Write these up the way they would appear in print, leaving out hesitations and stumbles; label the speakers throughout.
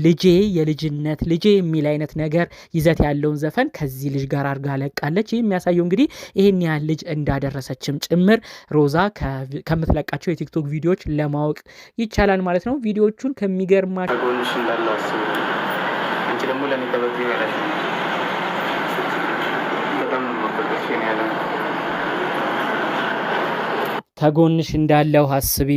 Speaker 1: ልጄ የልጅነት ልጄ የሚል አይነት ነገር ይዘት ያለውን ዘፈን ከዚህ ልጅ ጋር አድርጋ ለቃለች። ይህ የሚያሳየው እንግዲህ ይህን ያህል ልጅ እንዳደረሰችም ጭምር ሮዛ ከምትለቃቸው የቲክቶክ ቪዲዮዎች ለማወቅ ይቻላል ማለት ነው። ቪዲዮዎቹን ከሚገርማቸው ደግሞ ለኔ ተበቅ ያለሽ በጣም ከጎንሽ እንዳለው አስቢ።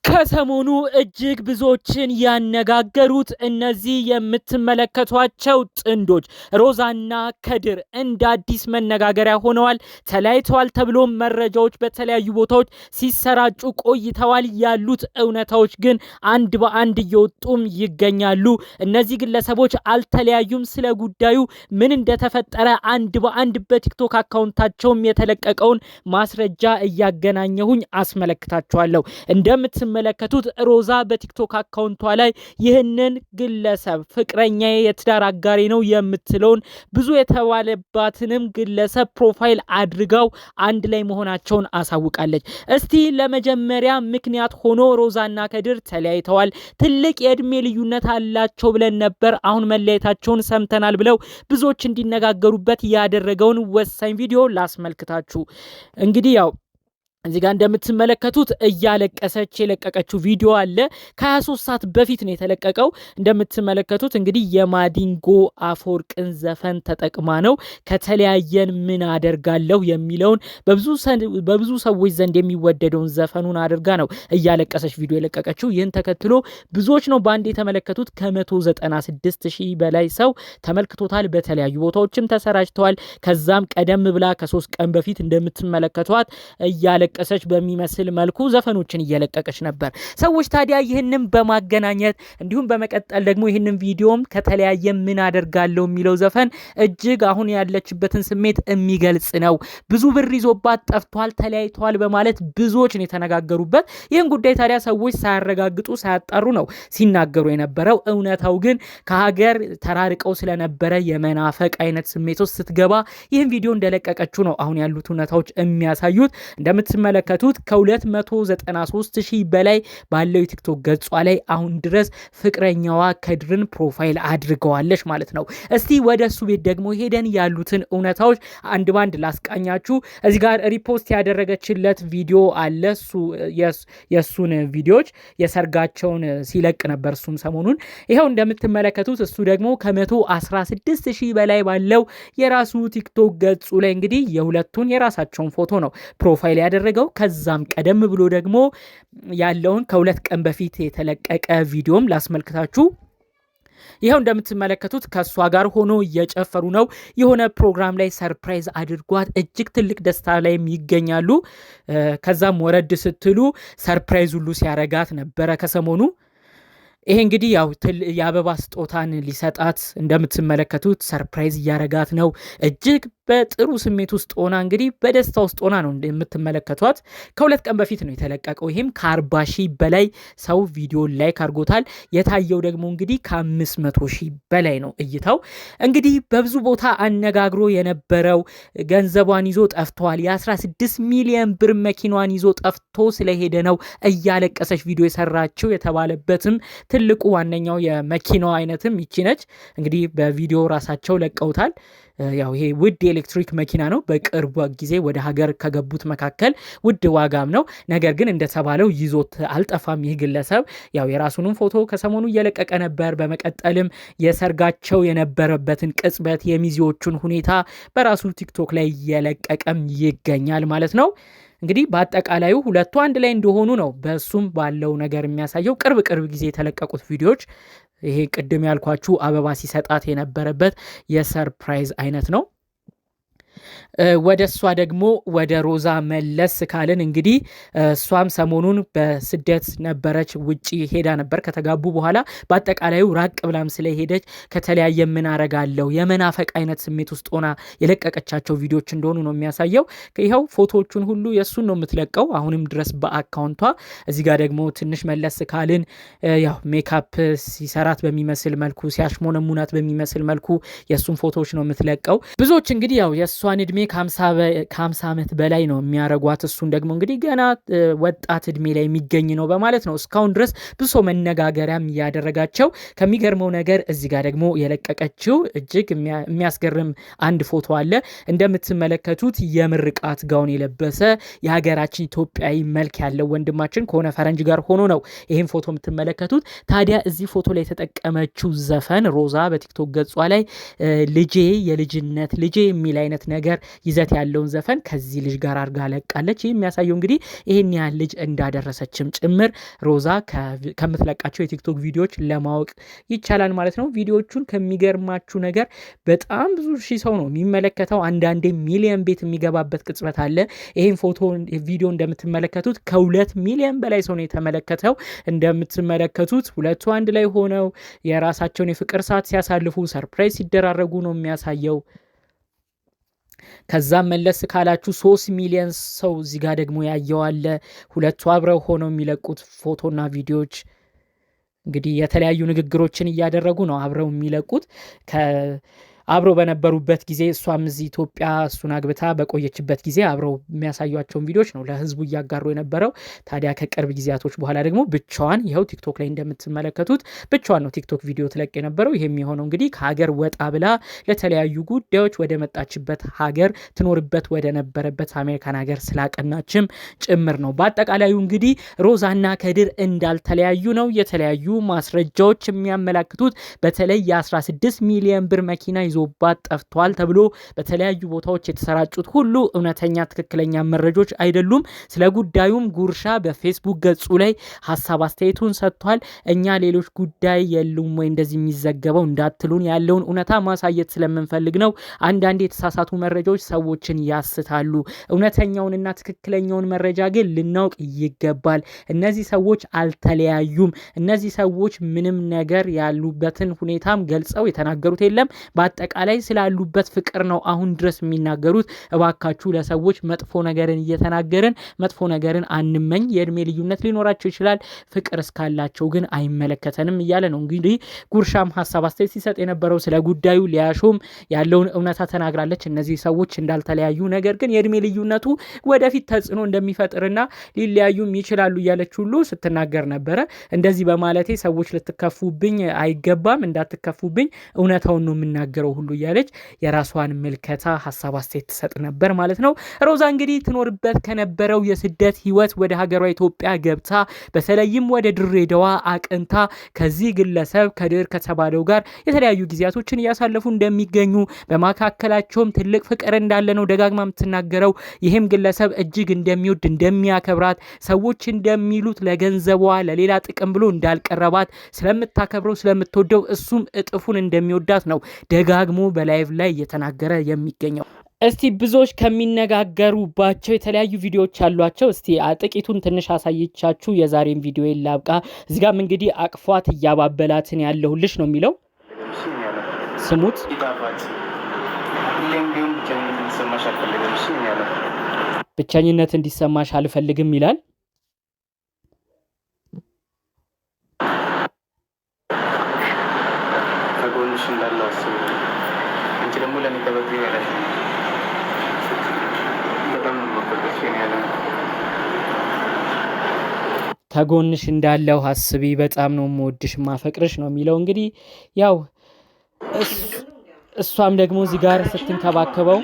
Speaker 1: ከሰሞኑ እጅግ ብዙዎችን ያነጋገሩት እነዚህ የምትመለከቷቸው ጥንዶች ሮዛና ከድር እንደ አዲስ መነጋገሪያ ሆነዋል። ተለያይተዋል ተብሎ መረጃዎች በተለያዩ ቦታዎች ሲሰራጩ ቆይተዋል። ያሉት እውነታዎች ግን አንድ በአንድ እየወጡም ይገኛሉ። እነዚህ ግለሰቦች አልተለያዩም። ስለ ጉዳዩ ምን እንደተፈጠረ አንድ በአንድ በቲክቶክ አካውንታቸውም የተለቀቀውን ማስረጃ እያገናኘሁኝ አስመለክታቸዋለሁ። እንደምትመለከቱት ሮዛ በቲክቶክ አካውንቷ ላይ ይህንን ግለሰብ ፍቅረኛዬ የትዳር አጋሪ ነው የምትለውን ብዙ የተባለባትንም ግለሰብ ፕሮፋይል አድርጋው አንድ ላይ መሆናቸውን አሳውቃለች። እስቲ ለመጀመሪያ ምክንያት ሆኖ ሮዛና ከድር ተለያይተዋል፣ ትልቅ የእድሜ ልዩነት አላቸው ብለን ነበር፣ አሁን መለያየታቸውን ሰምተናል ብለው ብዙዎች እንዲነጋገሩበት ያደረገውን ወሳኝ ቪዲዮ ላስመልክታችሁ። እንግዲህ ያው እዚህ ጋር እንደምትመለከቱት እያለቀሰች የለቀቀችው ቪዲዮ አለ። ከ23 ሰዓት በፊት ነው የተለቀቀው። እንደምትመለከቱት እንግዲህ የማዲንጎ አፈወርቅን ዘፈን ተጠቅማ ነው ከተለያየን ምን አደርጋለሁ የሚለውን በብዙ ሰዎች ዘንድ የሚወደደውን ዘፈኑን አድርጋ ነው እያለቀሰች ቪዲዮ የለቀቀችው። ይህን ተከትሎ ብዙዎች ነው በአንድ የተመለከቱት። ከ196 ሺህ በላይ ሰው ተመልክቶታል። በተለያዩ ቦታዎችም ተሰራጭተዋል። ከዛም ቀደም ብላ ከ3 ቀን በፊት እንደምትመለከቷት እያለቀሰች በሚመስል መልኩ ዘፈኖችን እየለቀቀች ነበር። ሰዎች ታዲያ ይህንን በማገናኘት እንዲሁም በመቀጠል ደግሞ ይህንን ቪዲዮም ከተለያየ ምን አደርጋለሁ የሚለው ዘፈን እጅግ አሁን ያለችበትን ስሜት የሚገልጽ ነው፣ ብዙ ብር ይዞባት ጠፍቷል፣ ተለያይተዋል በማለት ብዙዎች ነው የተነጋገሩበት። ይህን ጉዳይ ታዲያ ሰዎች ሳያረጋግጡ ሳያጣሩ ነው ሲናገሩ የነበረው። እውነታው ግን ከሀገር ተራርቀው ስለነበረ የመናፈቅ አይነት ስሜት ውስጥ ስትገባ ይህን ቪዲዮ እንደለቀቀችው ነው አሁን ያሉት እውነታዎች የሚያሳዩት። እንደምትመለከቱት ከ293 ሺህ በላይ ባለው የቲክቶክ ገጿ ላይ አሁን ድረስ ፍቅረኛዋ ከድርን ፕሮፋይል አድርገዋለች ማለት ነው። እስቲ ወደ እሱ ቤት ደግሞ ሄደን ያሉትን እውነታዎች አንድ ባንድ ላስቃኛችሁ። እዚህ ጋር ሪፖስት ያደረገችለት ቪዲዮ አለ። የእሱን ቪዲዮዎች የሰርጋቸውን ሲለቅ ነበር እሱም ሰሞኑን። ይኸው እንደምትመለከቱት እሱ ደግሞ ከ116 ሺህ በላይ ባለው የራሱ ቲክቶክ ገጹ ላይ እንግዲህ የሁለቱን የራሳቸውን ፎቶ ነው ፕሮፋይል ያደረገው። ከዛም ቀደም ብሎ ደግሞ ያለውን ከ2 ቀን በፊት የተለቀቀ ቪዲዮም ላስመልክታችሁ። ይኸው እንደምትመለከቱት ከሷ ጋር ሆኖ እየጨፈሩ ነው። የሆነ ፕሮግራም ላይ ሰርፕራይዝ አድርጓት እጅግ ትልቅ ደስታ ላይም ይገኛሉ። ከዛም ወረድ ስትሉ ሰርፕራይዝ ሁሉ ሲያረጋት ነበረ ከሰሞኑ። ይሄ እንግዲህ ያው የአበባ ስጦታን ሊሰጣት እንደምትመለከቱት ሰርፕራይዝ እያረጋት ነው። እጅግ በጥሩ ስሜት ውስጥ ሆና እንግዲህ በደስታ ውስጥ ሆና ነው እንደምትመለከቷት። ከ2 ቀን በፊት ነው የተለቀቀው። ይህም ከ40 ሺህ በላይ ሰው ቪዲዮ ላይክ አድርጎታል። የታየው ደግሞ እንግዲህ ከ500 ሺህ በላይ ነው እይታው። እንግዲህ በብዙ ቦታ አነጋግሮ የነበረው ገንዘቧን ይዞ ጠፍቷል፣ የ16 ሚሊዮን ብር መኪናዋን ይዞ ጠፍቶ ስለሄደ ነው እያለቀሰች ቪዲዮ የሰራችው የተባለበትም ትልቁ ዋነኛው የመኪናው አይነትም ይቺ ነች። እንግዲህ በቪዲዮ ራሳቸው ለቀውታል። ያው ይሄ ውድ የኤሌክትሪክ መኪና ነው። በቅርብ ጊዜ ወደ ሀገር ከገቡት መካከል ውድ ዋጋም ነው። ነገር ግን እንደተባለው ይዞት አልጠፋም ይህ ግለሰብ። ያው የራሱንም ፎቶ ከሰሞኑ እየለቀቀ ነበር። በመቀጠልም የሰርጋቸው የነበረበትን ቅጽበት የሚዜዎቹን ሁኔታ በራሱ ቲክቶክ ላይ እየለቀቀም ይገኛል ማለት ነው። እንግዲህ በአጠቃላዩ ሁለቱ አንድ ላይ እንደሆኑ ነው በሱም ባለው ነገር የሚያሳየው። ቅርብ ጊዜ የተለቀቁት ቪዲዮዎች ይሄ ቅድም ያልኳችሁ አበባ ሲሰጣት የነበረበት የሰርፕራይዝ አይነት ነው። ወደ እሷ ደግሞ ወደ ሮዛ መለስ ካልን እንግዲህ እሷም ሰሞኑን በስደት ነበረች፣ ውጪ ሄዳ ነበር ከተጋቡ በኋላ። በአጠቃላዩ ራቅ ብላም ስለሄደች ከተለያየ ምን አረጋለሁ የመናፈቅ አይነት ስሜት ውስጥ ሆና የለቀቀቻቸው ቪዲዮዎች እንደሆኑ ነው የሚያሳየው። ይኸው ፎቶዎቹን ሁሉ የእሱን ነው የምትለቀው አሁንም ድረስ በአካውንቷ። እዚህ ጋር ደግሞ ትንሽ መለስ ካልን ያው ሜካፕ ሲሰራት በሚመስል መልኩ ሲያሽሞነሙናት በሚመስል መልኩ የእሱን ፎቶዎች ነው የምትለቀው። ብዙዎች እንግዲህ ያው የእሷ የእሷን እድሜ ከ50 ዓመት በላይ ነው የሚያረጓት። እሱን ደግሞ እንግዲህ ገና ወጣት እድሜ ላይ የሚገኝ ነው በማለት ነው እስካሁን ድረስ ብዙ ሰው መነጋገሪያም ያደረጋቸው። ከሚገርመው ነገር እዚህ ጋር ደግሞ የለቀቀችው እጅግ የሚያስገርም አንድ ፎቶ አለ። እንደምትመለከቱት የምርቃት ጋውን የለበሰ የሀገራችን ኢትዮጵያዊ መልክ ያለው ወንድማችን ከሆነ ፈረንጅ ጋር ሆኖ ነው ይህን ፎቶ የምትመለከቱት። ታዲያ እዚህ ፎቶ ላይ የተጠቀመችው ዘፈን ሮዛ በቲክቶክ ገጿ ላይ ልጄ የልጅነት ልጄ የሚል አይነት ነገር ይዘት ያለውን ዘፈን ከዚህ ልጅ ጋር አድርጋ ለቃለች። ይህ የሚያሳየው እንግዲህ ይህን ያህል ልጅ እንዳደረሰችም ጭምር ሮዛ ከምትለቃቸው የቲክቶክ ቪዲዮዎች ለማወቅ ይቻላል ማለት ነው። ቪዲዮቹን ከሚገርማችሁ ነገር በጣም ብዙ ሺህ ሰው ነው የሚመለከተው። አንዳንዴ ሚሊዮን ቤት የሚገባበት ቅጽበት አለ። ይህን ፎቶ ቪዲዮ እንደምትመለከቱት ከ2 ሚሊዮን በላይ ሰው ነው የተመለከተው። እንደምትመለከቱት ሁለቱ አንድ ላይ ሆነው የራሳቸውን የፍቅር ሰዓት ሲያሳልፉ ሰርፕራይዝ ሲደራረጉ ነው የሚያሳየው። ከዛም መለስ ካላችሁ 3 ሚሊዮን ሰው እዚህ ጋር ደግሞ ያየዋለ። ሁለቱ አብረው ሆነው የሚለቁት ፎቶና ቪዲዮዎች እንግዲህ የተለያዩ ንግግሮችን እያደረጉ ነው አብረው የሚለቁት። አብረው በነበሩበት ጊዜ እሷም እዚህ ኢትዮጵያ እሱን አግብታ በቆየችበት ጊዜ አብረው የሚያሳዩቸውን ቪዲዮዎች ነው ለህዝቡ እያጋሩ የነበረው። ታዲያ ከቅርብ ጊዜያቶች በኋላ ደግሞ ብቻዋን ይኸው ቲክቶክ ላይ እንደምትመለከቱት ብቻዋን ነው ቲክቶክ ቪዲዮ ትለቅ የነበረው። ይሄም የሆነው እንግዲህ ከሀገር ወጣ ብላ ለተለያዩ ጉዳዮች ወደ መጣችበት ሀገር ትኖርበት ወደ ነበረበት አሜሪካን ሀገር ስላቀናችም ጭምር ነው። በአጠቃላዩ እንግዲህ ሮዛና ከድር እንዳልተለያዩ ነው የተለያዩ ማስረጃዎች የሚያመላክቱት። በተለይ የ16 ሚሊዮን ብር መኪና ባት ጠፍቷል ተብሎ በተለያዩ ቦታዎች የተሰራጩት ሁሉ እውነተኛ ትክክለኛ መረጃዎች አይደሉም። ስለ ጉዳዩም ጉርሻ በፌስቡክ ገጹ ላይ ሐሳብ አስተያየቱን ሰጥቷል። እኛ ሌሎች ጉዳይ የሉም ወይ እንደዚህ የሚዘገበው እንዳትሉን ያለውን እውነታ ማሳየት ስለምንፈልግ ነው። አንዳንድ የተሳሳቱ መረጃዎች ሰዎችን ያስታሉ። እውነተኛውንና ትክክለኛውን መረጃ ግን ልናውቅ ይገባል። እነዚህ ሰዎች አልተለያዩም። እነዚህ ሰዎች ምንም ነገር ያሉበትን ሁኔታም ገልጸው የተናገሩት የለም። አጠቃላይ ስላሉበት ፍቅር ነው አሁን ድረስ የሚናገሩት። እባካችሁ ለሰዎች መጥፎ ነገርን እየተናገርን መጥፎ ነገርን አንመኝ። የእድሜ ልዩነት ሊኖራቸው ይችላል፣ ፍቅር እስካላቸው ግን አይመለከተንም እያለ ነው እንግዲህ ጉርሻም ሀሳብ አስተያየት ሲሰጥ የነበረው። ስለ ጉዳዩ ሊያሾም ያለውን እውነታ ተናግራለች። እነዚህ ሰዎች እንዳልተለያዩ ነገር ግን የእድሜ ልዩነቱ ወደፊት ተጽዕኖ እንደሚፈጥርና ሊለያዩም ይችላሉ እያለች ሁሉ ስትናገር ነበረ። እንደዚህ በማለቴ ሰዎች ልትከፉብኝ አይገባም፣ እንዳትከፉብኝ እውነታውን ነው የምናገረው ሁሉ እያለች የራሷን ምልከታ ሀሳብ አስተያየት ትሰጥ ነበር ማለት ነው። ሮዛ እንግዲህ ትኖርበት ከነበረው የስደት ህይወት ወደ ሀገሯ ኢትዮጵያ ገብታ በተለይም ወደ ድሬዳዋ አቅንታ ከዚህ ግለሰብ ከድር ከተባለው ጋር የተለያዩ ጊዜያቶችን እያሳለፉ እንደሚገኙ በመካከላቸውም ትልቅ ፍቅር እንዳለ ነው ደጋግማ የምትናገረው። ይህም ግለሰብ እጅግ እንደሚወድ እንደሚያከብራት፣ ሰዎች እንደሚሉት ለገንዘቧ ለሌላ ጥቅም ብሎ እንዳልቀረባት ስለምታከብረው ስለምትወደው እሱም እጥፉን እንደሚወዳት ነው ደጋግሞ በላይቭ ላይ እየተናገረ የሚገኘው። እስቲ ብዙዎች ከሚነጋገሩባቸው የተለያዩ ቪዲዮዎች አሏቸው። እስቲ ጥቂቱን ትንሽ አሳይቻችሁ የዛሬን ቪዲዮ ላብቃ። እዚህ ጋርም እንግዲህ አቅፏት እያባበላትን ያለሁልሽ ነው የሚለው። ስሙት። ብቸኝነት እንዲሰማሽ አልፈልግም ይላል። ከጎንሽ እንዳለው አስቢ፣ በጣም ነው የምወድሽ ማፈቅርሽ ነው የሚለው። እንግዲህ ያው እሷም ደግሞ እዚህ ጋር ስትንከባከበው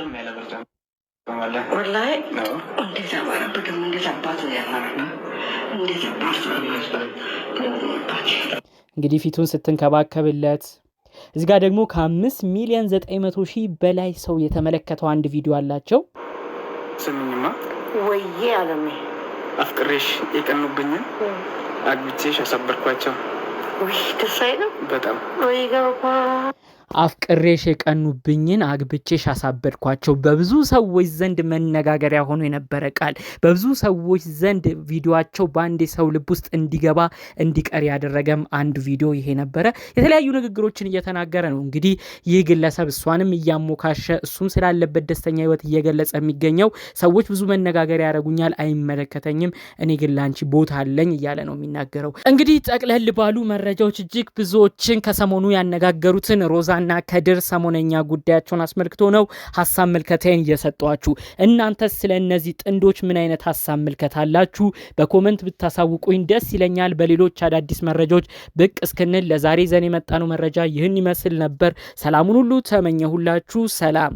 Speaker 1: እንግዲህ ፊቱን ስትንከባከብለት እዚህ ጋር ደግሞ ከ5 ሚሊዮን 900 ሺህ በላይ ሰው የተመለከተው አንድ ቪዲዮ አላቸው።
Speaker 2: ስምኝማ ወይዬ አለሜ አፍቅሬሽ የቀኑብኝን አግብቼሽ አሳበርኳቸው። ወይ ተሳይ ነው በጣም ወይ ገባ
Speaker 1: አፍቅሬሽ የቀኑብኝን አግብቼሽ አሳበድኳቸው። በብዙ ሰዎች ዘንድ መነጋገሪያ ሆኖ የነበረ ቃል፣ በብዙ ሰዎች ዘንድ ቪዲዮአቸው በአንድ ሰው ልብ ውስጥ እንዲገባ እንዲቀር ያደረገም አንድ ቪዲዮ ይሄ ነበረ። የተለያዩ ንግግሮችን እየተናገረ ነው እንግዲህ ይህ ግለሰብ እሷንም እያሞካሸ እሱም ስላለበት ደስተኛ ህይወት እየገለጸ የሚገኘው። ሰዎች ብዙ መነጋገሪያ ያደርጉኛል፣ አይመለከተኝም፣ እኔ ግን ላንቺ ቦታ አለኝ እያለ ነው የሚናገረው። እንግዲህ ጠቅለል ባሉ መረጃዎች እጅግ ብዙዎችን ከሰሞኑ ያነጋገሩትን ሮዛና ሮዛና ከድር ሰሞነኛ ጉዳያቸውን አስመልክቶ ነው ሐሳብ ምልከታዬን እየሰጧችሁ። እናንተስ ስለ እነዚህ ጥንዶች ምን አይነት ሐሳብ ምልከታ አላችሁ? በኮመንት ብታሳውቁኝ ደስ ይለኛል። በሌሎች አዳዲስ መረጃዎች ብቅ እስክንል ለዛሬ ዘን የመጣነው መረጃ ይህን ይመስል ነበር። ሰላሙን ሁሉ ተመኘሁላችሁ። ሰላም